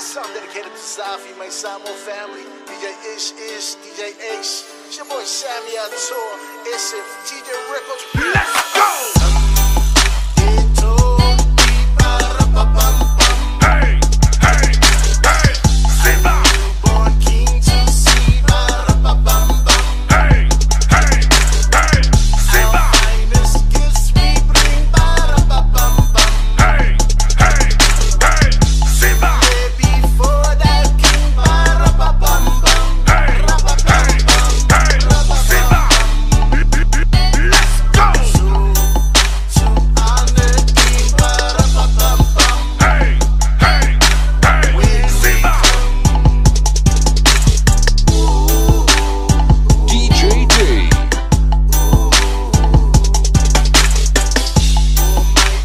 Song dedicated to Zafi, my Samo family. DJ Ish, DJ Ace. It's your boy Sammy Atoa. It's a TJ Records. Let's go! Hey, hey, hey, Simba. Born king to see. Hey, hey, hey, Simba. Our finest gifts we bring. Hey, hey, hey, Simba. Before that king. Hey, hey, hey, Simba. Let's go. To honor king. Hey, hey, hey, Simba. DJ D.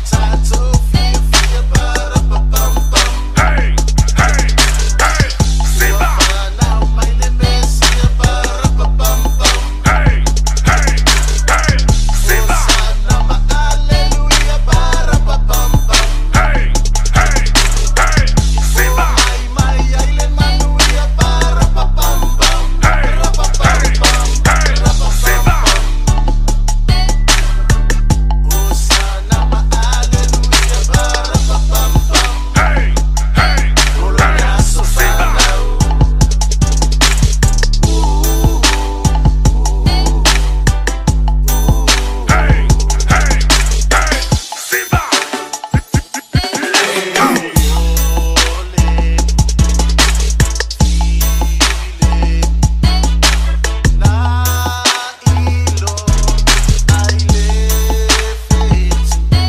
Hey, hey, hey, Simba. Hey, hey, hey, Simba. Hey, hey, hey, Simba. Hey, hey, hey, Simba. Hey, hey, hey, Simba. Hey, hey, hey, Simba.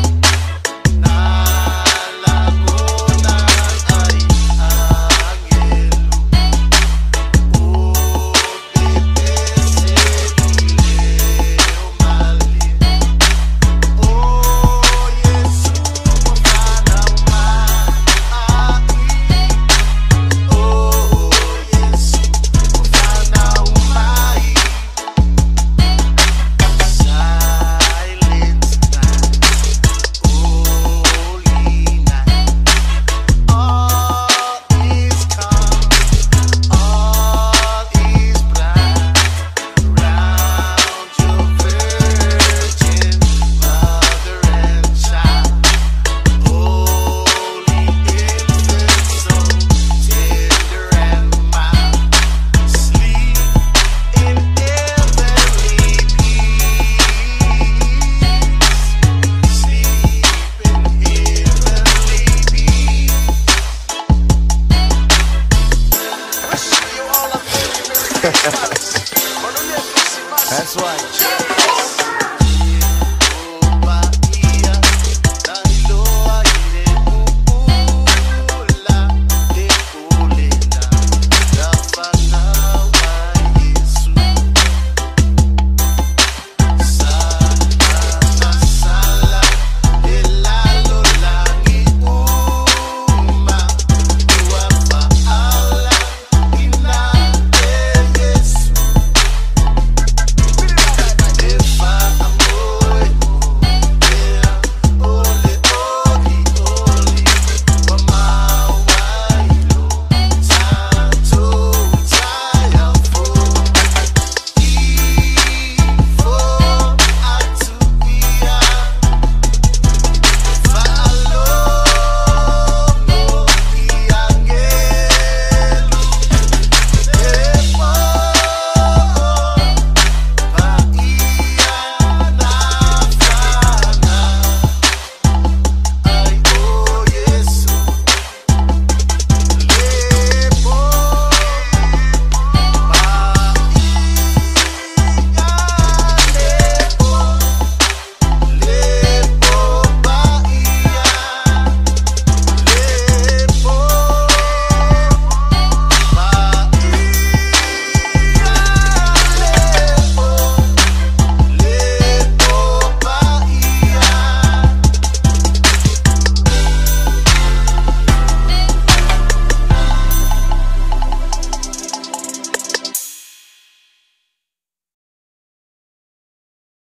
Let's go. That's right.